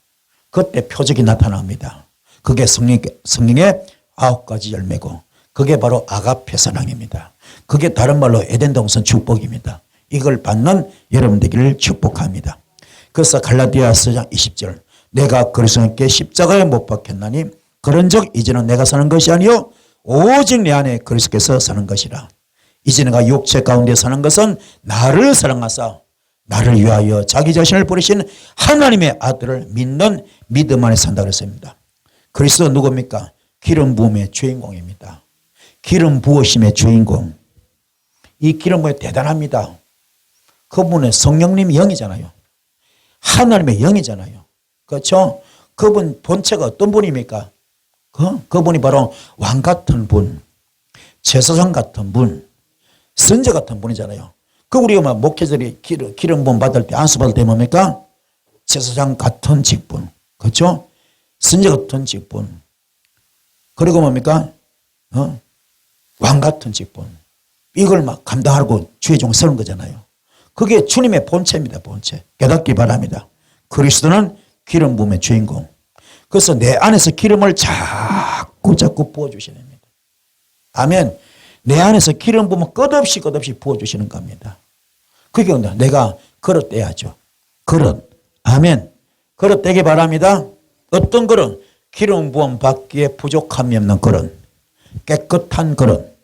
그때 표적이 나타납니다. 그게 성령의 9가지 열매고, 그게 바로 아가페 사랑입니다. 그게 다른 말로 에덴 동산 축복입니다. 이걸 받는 여러분 되기를 축복합니다. 그래서 갈라디아서 4장 20절, 내가 그리스도께 십자가에 못 박혔나니 그런즉 이제는 내가 사는 것이 아니요 오직 내 안에 그리스도께서 사는 것이라. 이제 내가 육체 가운데 사는 것은 나를 사랑하사 나를 위하여 자기 자신을 버리신 하나님의 아들을 믿는 믿음 안에 산다 그랬습니다. 그리스도 누굽니까? 기름 부음의 주인공입니다. 기름 부으심의 주인공. 이 기름 부음이 대단합니다. 그분은 성령님이 영이잖아요. 하나님의 영이잖아요. 그렇죠? 그분 본체가 어떤 분입니까? 그분이 바로 왕 같은 분, 제사장 같은 분, 선지 같은 분이잖아요. 그 우리가 목회자들이 기름 부음 받을 때, 안수 받을 때 뭡니까? 제사장 같은 직분, 그렇죠? 선지 같은 직분, 그리고 뭡니까? 왕 같은 직분. 이걸 막 감당하고 주의 종 세우는 거잖아요. 그게 주님의 본체입니다. 본체. 깨닫기 바랍니다. 그리스도는 기름 부음의 주인공. 그래서 내 안에서 기름을 자꾸 부어주시는 겁니다. 아멘. 내 안에서 기름 부으면 끝없이 부어주시는 겁니다. 그게 내가 그릇 떼야죠. 그릇. 아멘. 그릇 떼기 바랍니다. 어떤 그릇? 기름 부음 받기에 부족함이 없는 그릇. 깨끗한 그릇.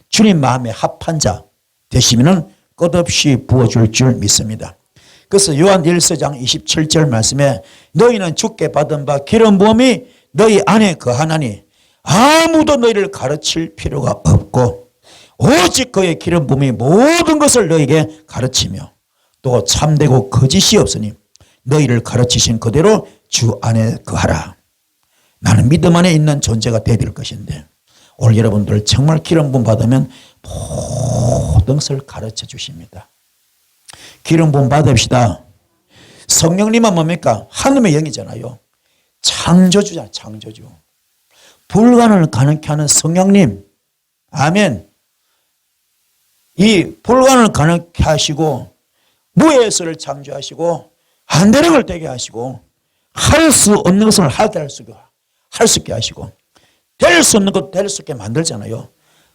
주님 마음에 합한 자 되시면 끝없이 부어줄 줄 믿습니다. 그래서 요한 1서장 27절 말씀에 너희는 주께 받은 바 기름 부음이 너희 안에 거하나니 아무도 너희를 가르칠 필요가 없고 오직 그의 기름 부음이 모든 것을 너희에게 가르치며 또 참되고 거짓이 없으니 너희를 가르치신 그대로 주 안에 거하라. 나는 믿음 안에 있는 존재가 되어야 될 것인데 오늘 여러분들 정말 기름 부음 받으면 모든 것을 가르쳐 주십니다. 기름 부음 받읍시다. 성령님은 뭡니까? 하나님의 영이잖아요. 창조주잖아요. 창조주. 불가능을 가능케 하는 성령님. 아멘. 이 불가능을 가능케 하시고 무에서를 창조하시고 안 되는 걸 되게 하시고 할 수 없는 것을 할 수 있게 하시고 될 수 없는 것 될 수 있게 만들잖아요.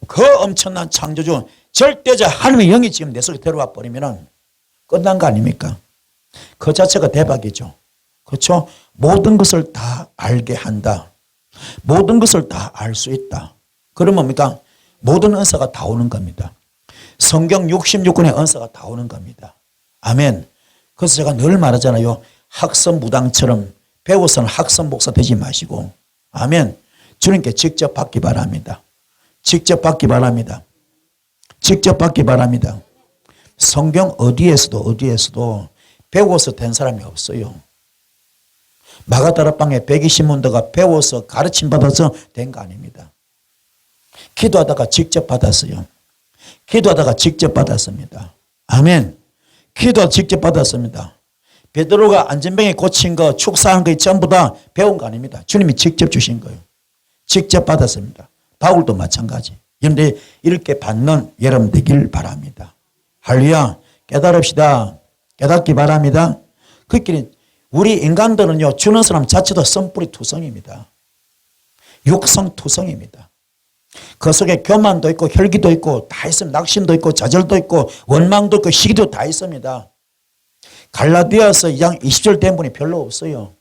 그 엄청난 창조주 절대자 하나님의 영이 지금 내 속에 들어와 버리면 끝난 거 아닙니까? 그 자체가 대박이죠. 그렇죠? 모든 것을 다 알게 한다. 모든 것을 다 알 수 있다. 그러면 뭡니까? 모든 은사가 다 오는 겁니다. 성경 66권의 은사가 다 오는 겁니다. 아멘. 그래서 제가 늘 말하잖아요. 학선 무당처럼 배워서는 학선 목사 되지 마시고 아멘. 주님께 직접 받기 바랍니다. 직접 받기 바랍니다. 직접 받기 바랍니다. 성경 어디에서도 배워서 된 사람이 없어요. 마가다락방에 120문도가 배워서 가르침 받아서 된 거 아닙니다. 기도하다가 직접 받았어요. 기도하다가 직접 받았습니다. 아멘. 기도 직접 받았습니다. 베드로가 안전병에 고친 거, 축사한 거 전부 다 배운 거 아닙니다. 주님이 직접 주신 거예요. 직접 받았습니다. 바울도 마찬가지. 그런데 이렇게 받는 여러분 되길 바랍니다. 할렐루야. 깨달읍시다. 깨닫기 바랍니다. 그끼리 우리 인간들은요, 주는 사람 자체도 썸뿌리 투성입니다. 육성 투성입니다. 그 속에 교만도 있고 혈기도 있고 다 있습니다. 낙심도 있고 좌절도 있고 원망도 있고 시기도 다 있습니다. 갈라디아서 2장 20절 된 분이 별로 없어요.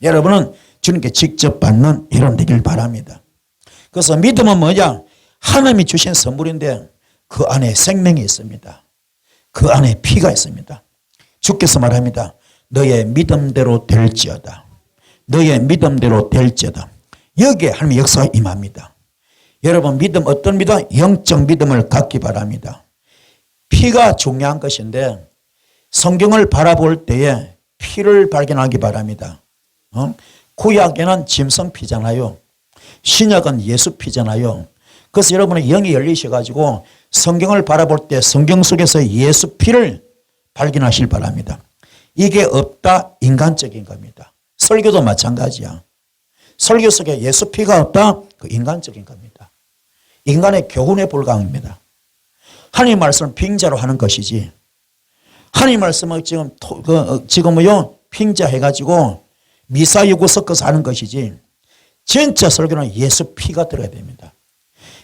여러분은 주님께 직접 받는 여러분 되길 바랍니다. 그래서 믿음은 뭐냐? 하나님이 주신 선물인데 그 안에 생명이 있습니다. 그 안에 피가 있습니다. 주께서 말합니다. 너의 믿음대로 될지어다. 너의 믿음대로 될지어다. 여기에 하나님의 역사가 임합니다. 여러분 믿음 어떤 믿음? 영적 믿음을 갖기 바랍니다. 피가 중요한 것인데 성경을 바라볼 때에 피를 발견하기 바랍니다. 구약에는 짐승 피잖아요. 신약은 예수 피잖아요. 그래서 여러분의 영이 열리셔가지고 성경을 바라볼 때 성경 속에서 예수 피를 발견하실 바랍니다. 이게 없다, 인간적인 겁니다. 설교도 마찬가지야. 설교 속에 예수 피가 없다, 그 인간적인 겁니다. 인간의 교훈에 불과합니다. 하나님 말씀을 빙자로 하는 것이지, 하나님 말씀을 지금요 빙자해가지고 미사유구 섞어서 하는 것이지, 진짜 설교는 예수 피가 들어야 됩니다.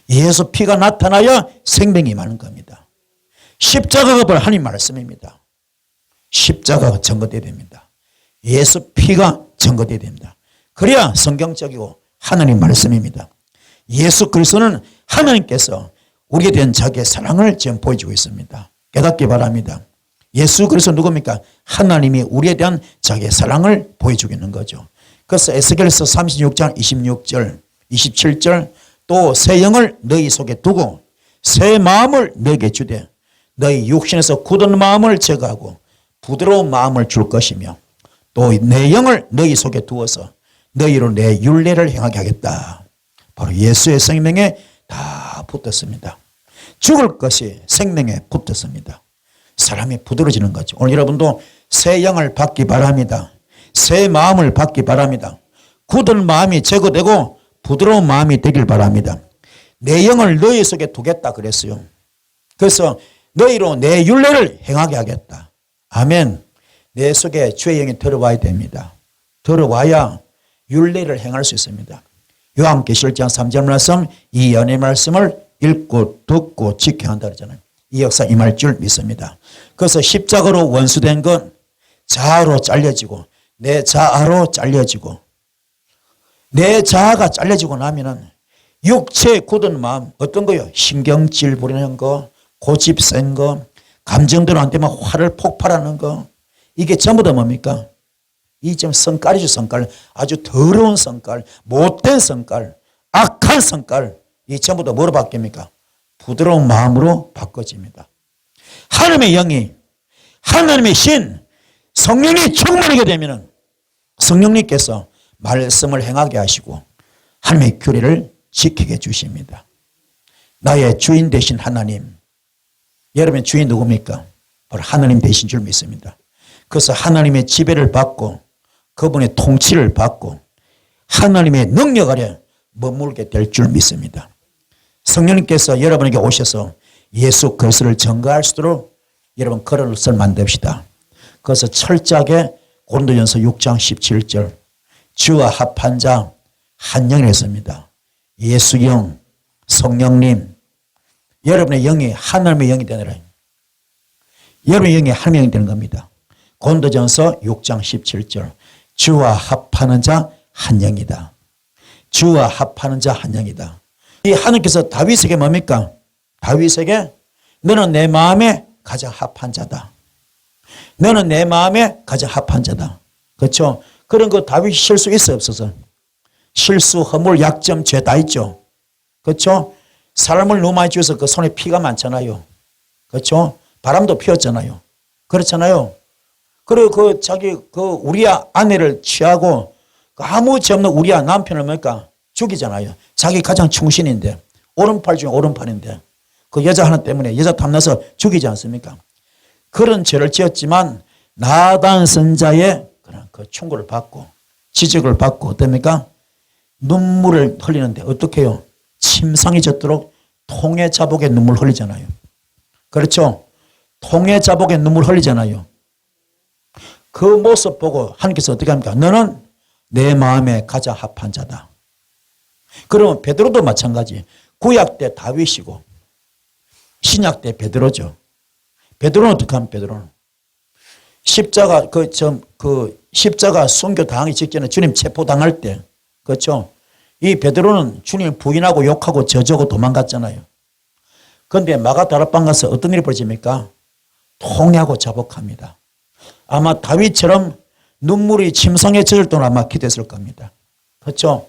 예수 피가 나타나야 생명이 많은 겁니다. 십자가가 하나님 말씀입니다. 십자가가 증거되어야 됩니다. 예수 피가 증거되어야 됩니다. 그래야 성경적이고 하나님 말씀입니다. 예수 그리스도는 하나님께서 우리에 대한 자기의 사랑을 지금 보여주고 있습니다. 깨닫기 바랍니다. 예수 그리스도 누굽니까? 하나님이 우리에 대한 자기의 사랑을 보여주고 있는 거죠. 그래서 에스겔서 36장 26절 27절 또 새 영을 너희 속에 두고 새 마음을 너에게 주되 너희 육신에서 굳은 마음을 제거하고 부드러운 마음을 줄 것이며 또 내 영을 너희 속에 두어서 너희로 내 율례를 행하게 하겠다. 바로 예수의 생명에 다 붙었습니다. 죽을 것이 생명에 붙었습니다. 사람이 부드러워지는 거죠. 오늘 여러분도 새 영을 받기 바랍니다. 새 마음을 받기 바랍니다. 굳은 마음이 제거되고 부드러운 마음이 되길 바랍니다. 내 영을 너희 속에 두겠다 그랬어요. 그래서 너희로 내 율례를 행하게 하겠다. 아멘. 내 속에 주의 영이 들어와야 됩니다. 들어와야 율례를 행할 수 있습니다. 요한계시록 1장 3절 말씀, 이 연의 말씀을 읽고 듣고 지켜야 한다 그러잖아요. 이 역사 임할 줄 믿습니다. 그래서 십자가로 원수된 건 자아로 잘려지고 내 자아로 잘려지고 내 자아가 잘려지고 나면은 육체의 굳은 마음, 어떤 거요? 신경질 부리는 거, 고집 센 거, 감정대로 안 되면 화를 폭발하는 거, 이게 전부 다 뭡니까? 이 좀 성깔이죠. 성깔. 아주 더러운 성깔, 못된 성깔, 악한 성깔, 이 전부 다 뭐로 바뀝니까? 부드러운 마음으로 바꿔집니다. 하나님의 영이, 하나님의 신, 성령이 충만하게 되면은 성령님께서 말씀을 행하게 하시고 하나님의 규례를 지키게 해주십니다. 나의 주인 되신 하나님, 여러분의 주인 누굽니까? 바로 하나님 되신 줄 믿습니다. 그래서 하나님의 지배를 받고 그분의 통치를 받고 하나님의 능력 아래 머물게 될 줄 믿습니다. 성령님께서 여러분에게 오셔서 예수 그리스도를 증거할 수 있도록 여러분 그릇을 만듭시다. 그래서 철저하게 고린도전서 6장 17절 주와 합한 자 한 영이 있습니다. 예수 영, 성령님, 여러분의 영이 하나님의 영이 되느라 여러분의 영이 하나님의 영이 되는 겁니다. 고린도전서 6장 17절 주와 합하는 자 한 영이다. 주와 합하는 자 한 영이다. 이 하나님께서 다윗에게 뭡니까? 다윗에게 너는 내 마음에 가장 합한 자다. 너는 내 마음에 가장 합한 자다. 그렇죠? 그런 거 다윗이 실수 있어 없어서? 실수, 허물, 약점, 죄 다 있죠. 그렇죠? 사람을 너무 많이 죽여서 그 손에 피가 많잖아요. 그렇죠? 바람도 피웠잖아요. 그렇잖아요. 그리고 우리야 아내를 취하고 아무 죄 없는 우리야 남편을 뭡니까? 죽이잖아요. 자기 가장 충신인데 오른팔 중에 오른팔인데 그 여자 하나 때문에 여자 탐나서 죽이지 않습니까? 그런 죄를 지었지만 나단 선자의 그런 그 충고를 받고 지적을 받고 어떻습니까? 눈물을 흘리는데 어떻게 해요? 침상이 젖도록 통의 자복에 눈물 흘리잖아요. 그렇죠? 통의 자복에 눈물 흘리잖아요. 그 모습 보고 하나님께서 어떻게 합니까? 너는 내 마음에 가장 합한 자다. 그러면 베드로도 마찬가지. 구약 때 다윗이고 신약 때 베드로죠. 베드로는 어떻게 하면 베드로는 십자가 십자가 순교 당하기 직전에 주님 체포당할 때 그렇죠. 이 베드로는 주님 부인하고 욕하고 저주고 도망갔잖아요. 그런데 마가다락방 가서 어떤 일이 벌어집니까? 통회하고 자복합니다. 아마 다윗처럼 눈물이 침상에 젖을 동안 아마 기도했을 겁니다. 그렇죠.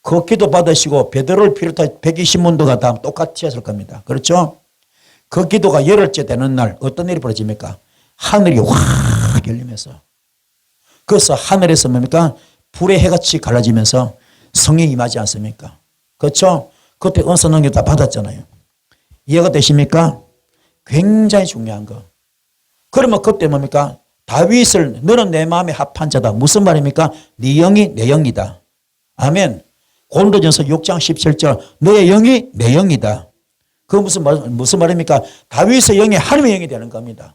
그 기도 받으시고 베드로를 비롯한 120문도가 다 똑같이 했을 겁니다. 그렇죠. 그 기도가 열흘째 되는 날 어떤 일이 벌어집니까? 하늘이 확 열리면서 그래서 하늘에서 뭡니까? 불의 해같이 갈라지면서 성령이 임하지 않습니까? 그렇죠? 그때 은사 능력 다 받았잖아요. 이해가 되십니까? 굉장히 중요한 거. 그러면 그때 뭡니까? 다윗을 너는 내 마음에 합한 자다. 무슨 말입니까? 네 영이 내 영이다. 아멘. 고린도전서 6장 17절 너의 영이 내 영이다. 그 무슨 말입니까? 다윗의 영이 하나님의 영이 되는 겁니다.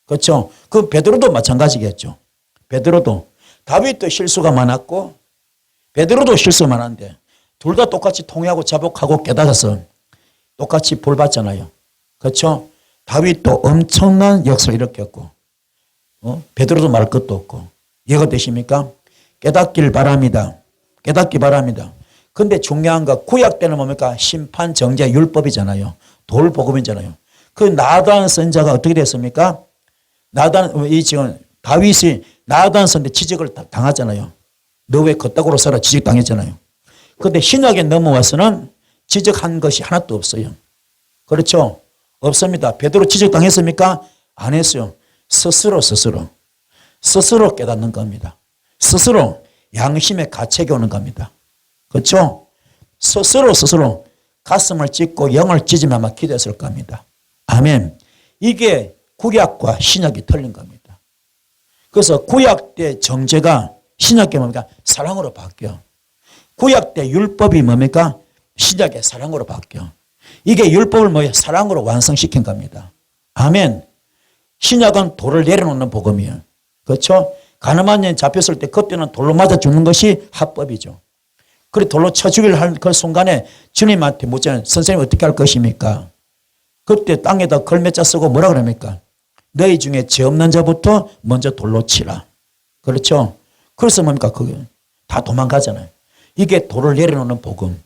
그렇죠? 그 베드로도 마찬가지겠죠. 베드로도 다윗도 실수가 많았고 베드로도 실수가 많았는데 둘 다 똑같이 통회하고 자복하고 깨달아서 똑같이 볼 받잖아요. 그렇죠? 다윗도 엄청난 역사를 일으켰고 베드로도 말할 것도 없고 이해가 되십니까? 깨닫길 바랍니다. 깨닫기 바랍니다. 근데 중요한 거 구약 때는 뭡니까? 심판, 정죄, 율법이잖아요. 돌복음이잖아요. 그 나단 선자가 어떻게 됐습니까? 지금 다윗이 나단 선자 지적을 당하잖아요. 너 왜 겉다구로 살아 지적당했잖아요. 근데 신약에 넘어와서는 지적한 것이 하나도 없어요. 그렇죠? 없습니다. 베드로 지적당했습니까? 안 했어요. 스스로 깨닫는 겁니다. 스스로 양심의 가책이 오는 겁니다. 그렇죠? 스스로 가슴을 찢고 영을 찢으면 아마 기도했을 겁니다. 아멘. 이게 구약과 신약이 틀린 겁니다. 그래서 구약 때 정죄가 신약 때 뭡니까? 사랑으로 바뀌어. 구약 때 율법이 뭡니까? 신약의 사랑으로 바뀌어. 이게 율법을 뭐예요? 사랑으로 완성시킨 겁니다. 아멘. 신약은 돌을 내려놓는 복음이에요. 그렇죠? 가늠한 년 잡혔을 때 그때는 돌로 맞아 죽는 것이 합법이죠. 그래 돌로 쳐 죽이려 할 그 순간에 주님한테 묻잖아요. 선생님 어떻게 할 것입니까? 그때 땅에다 걸매자 쓰고 뭐라 그럽니까? 너희 중에 죄 없는 자부터 먼저 돌로 치라. 그렇죠? 그래서 뭡니까? 그게 다 도망가잖아요. 이게 돌을 내려놓는 복음.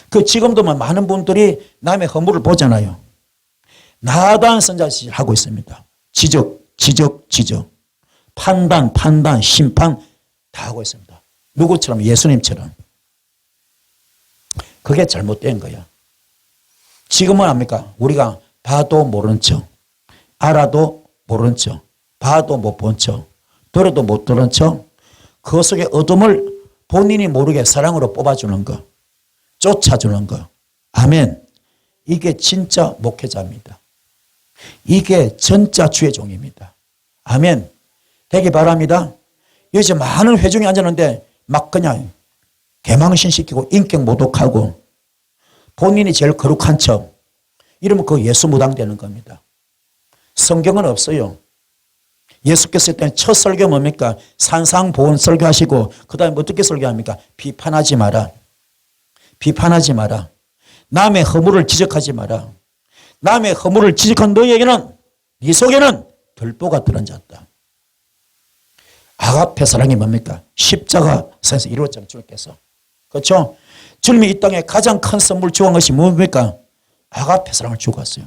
그 지금도 많은 분들이 남의 허물을 보잖아요. 나단 선자짓을 하고 있습니다. 지적. 판단, 심판 다 하고 있습니다. 누구처럼? 예수님처럼. 그게 잘못된 거야. 지금은 압니까? 우리가 봐도 모른 척, 알아도 모른 척, 봐도 못 본 척, 들어도 못 들은 척, 그 속의 어둠을 본인이 모르게 사랑으로 뽑아주는 거, 쫓아주는 거. 아멘. 이게 진짜 목회자입니다. 이게 진짜 주의 종입니다. 아멘. 되기 바랍니다. 요즘 많은 회중이 앉았는데 막 그냥 개망신 시키고 인격 모독하고 본인이 제일 거룩한 척 이러면 그 예수 무당되는 겁니다. 성경은 없어요. 예수께서 했던 첫 설교 뭡니까? 산상보훈 설교하시고 그 다음에 어떻게 설교합니까? 비판하지 마라. 비판하지 마라. 남의 허물을 지적하지 마라. 남의 허물을 지적한 너에게는 네 속에는 들보가 들어앉았다. 아가페 사랑이 뭡니까? 십자가 선에서 이루어졌잖아요. 주님께서. 그렇죠? 주님이 이 땅에 가장 큰 선물 주은 것이 뭡니까? 아가페 사랑을 주고 갔어요.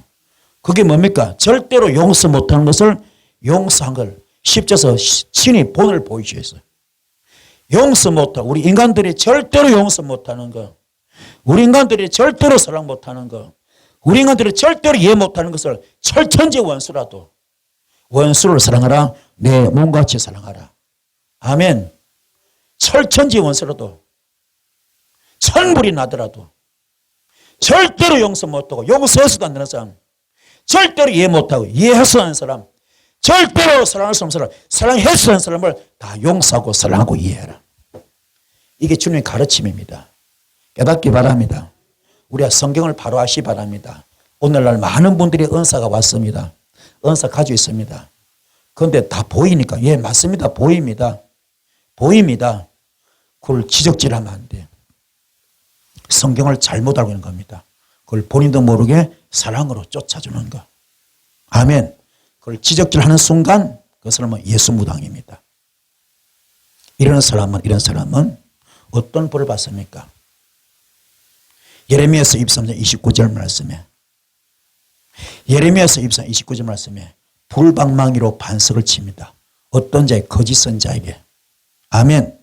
그게 뭡니까? 절대로 용서 못하는 것을 용서한 걸 십자서 신이 본을 보여주셨어요. 용서 못하고 우리 인간들이 절대로 용서 못하는 거, 우리 인간들이 절대로 사랑 못하는 거, 우리 인간들이 절대로 이해 못하는 것을 철천지 원수라도 원수를 사랑하라. 내 몸같이 사랑하라. 아멘. 철천지 원수라도 천불이 나더라도 절대로 용서 못하고 용서해서도 안 되는 사람, 절대로 이해 못하고 이해해서 하는 사람, 절대로 사랑할 수 없는 사람, 사랑해서 하는 사람을 다 용서하고 사랑하고 이해해라. 이게 주님의 가르침입니다. 깨닫기 바랍니다. 우리가 성경을 바로 아시 바랍니다. 오늘날 많은 분들이 은사가 왔습니다. 은사 가지고 있습니다. 그런데 다 보이니까 예 맞습니다. 보입니다. 그걸 지적질하면 안 돼요. 성경을 잘못 알고 있는 겁니다. 그걸 본인도 모르게 사랑으로 쫓아주는 것. 아멘. 그걸 지적질하는 순간 그 사람은 예수 무당입니다. 이런 사람은 어떤 벌을 받습니까? 예레미야서 23장 29절 말씀에 예레미야서 23장 29절 말씀에 불방망이로 반석을 칩니다. 어떤 자의 거짓 선자에게. 아멘.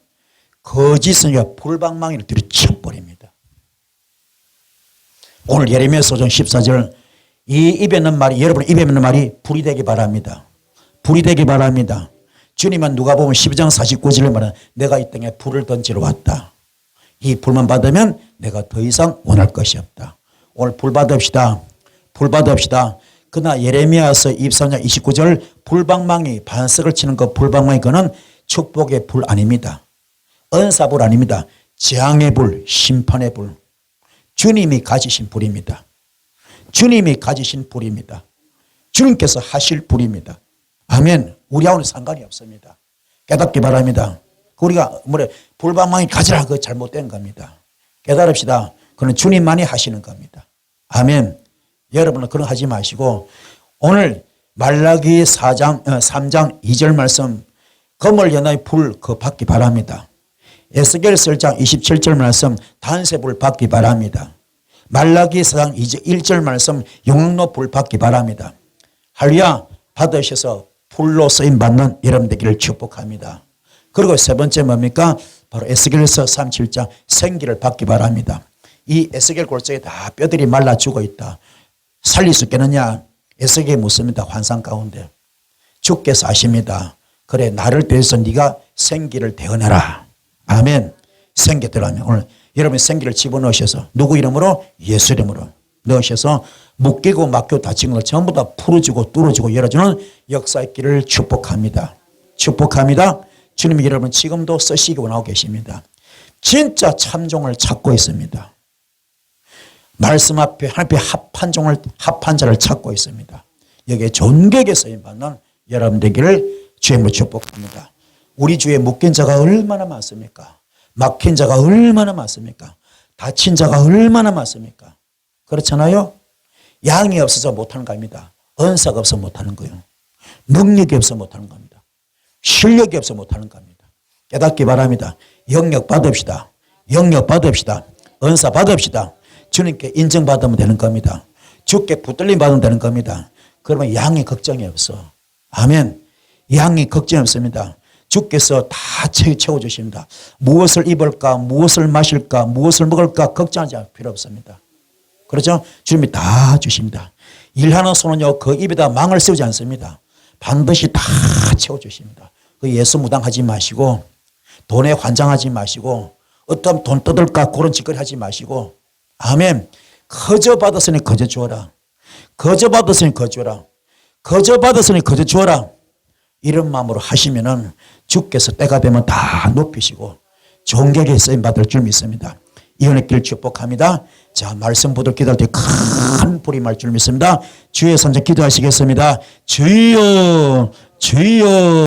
거짓 선자가 불방망이를 들이쳐버립니다. 오늘 예레미야서 5장 14절 이 입에 있는 말이 여러분 입에 있는 말이 불이 되기 바랍니다. 불이 되기 바랍니다. 주님은 누가복음 12장 49절에 말하는 내가 이 땅에 불을 던지러 왔다. 이 불만 받으면 내가 더 이상 원할 것이 없다. 오늘 불 받읍시다. 불 받읍시다. 그러나 예레미야서 23장 29절 불방망이 반석을 치는 그 불방망이 그는 축복의 불 아닙니다. 은사불 아닙니다. 재앙의 불, 심판의 불. 주님이 가지신 불입니다. 주님이 가지신 불입니다. 주님께서 하실 불입니다. 아멘. 우리하고는 상관이 없습니다. 깨닫기 바랍니다. 우리가 불방망이 가지라 그 잘못된 겁니다. 깨달읍시다. 그건 주님만이 하시는 겁니다. 아멘. 여러분은 그런 거 하지 마시고 오늘 말라기 3장 2절 말씀 검을 연하의 불 그 받기 바랍니다. 에스겔 1장 27절 말씀 단세불 받기 바랍니다. 말라기 4장 1절 말씀 영로 불 받기 바랍니다. 할렐루야 받으셔서 불로 쓰임 받는 여러분 되기를 축복합니다. 그리고 세 번째 뭡니까? 바로 에스겔서 37장 생기를 받기 바랍니다. 이 에스겔 골짜기에 다 뼈들이 말라 죽어 있다. 살릴 수 있겠느냐? 에스겔이 묻습니다. 환상 가운데. 주께서 아십니다. 그래 나를 대해서 네가 생기를 대언해라. 아멘. 생기 대언하면 오늘 여러분이 생기를 집어넣으셔서 누구 이름으로? 예수 이름으로 넣으셔서 묶이고 막히고 다친 걸 전부 다 풀어주고 뚫어주고 열어주는 역사의 길을 축복합니다. 축복합니다. 주님이 여러분 지금도 쓰시기 원하고 계십니다. 진짜 참종을 찾고 있습니다. 말씀 앞에 하나님 앞에 합한 자를 찾고 있습니다. 여기에 존귀하게 쓰임받는 여러분 되기를 주님으로 축복합니다. 우리 주에 묶인 자가 얼마나 많습니까? 막힌 자가 얼마나 많습니까? 다친 자가 얼마나 많습니까? 그렇잖아요. 양이 없어서 못하는 겁니다. 은사가 없어서 못하는 거예요. 능력이 없어서 못하는 겁니다. 실력이 없어서 못하는 겁니다. 깨닫기 바랍니다. 영역 받읍시다. 영역 받읍시다. 은사 받읍시다. 주님께 인정받으면 되는 겁니다. 주께 붙들림 받으면 되는 겁니다. 그러면 양이 걱정이 없어. 아멘. 양이 걱정이 없습니다. 주께서 다 채워주십니다. 무엇을 입을까, 무엇을 마실까, 무엇을 먹을까 걱정하지 않을 필요 없습니다. 그렇죠? 주님이 다 주십니다. 일하는 손은요, 그 입에다 망을 씌우지 않습니다. 반드시 다 채워주십니다. 그 예수 무당하지 마시고, 돈에 환장하지 마시고, 어떤 돈 뜯을까 그런 짓거리 하지 마시고, 아멘. 거저 받았으니 거저 주어라. 거저 받았으니 거저 주어라. 거저 받았으니 거저 주어라. 이런 마음으로 하시면은 주께서 때가 되면 다 높이시고 존귀하게 쓰임 받을 줄 믿습니다. 이혼의 길 축복합니다. 자, 말씀 붙들 기도할 때 큰 불이 말 줄 믿습니다. 주의 선자 기도하시겠습니다. 주여, 주여.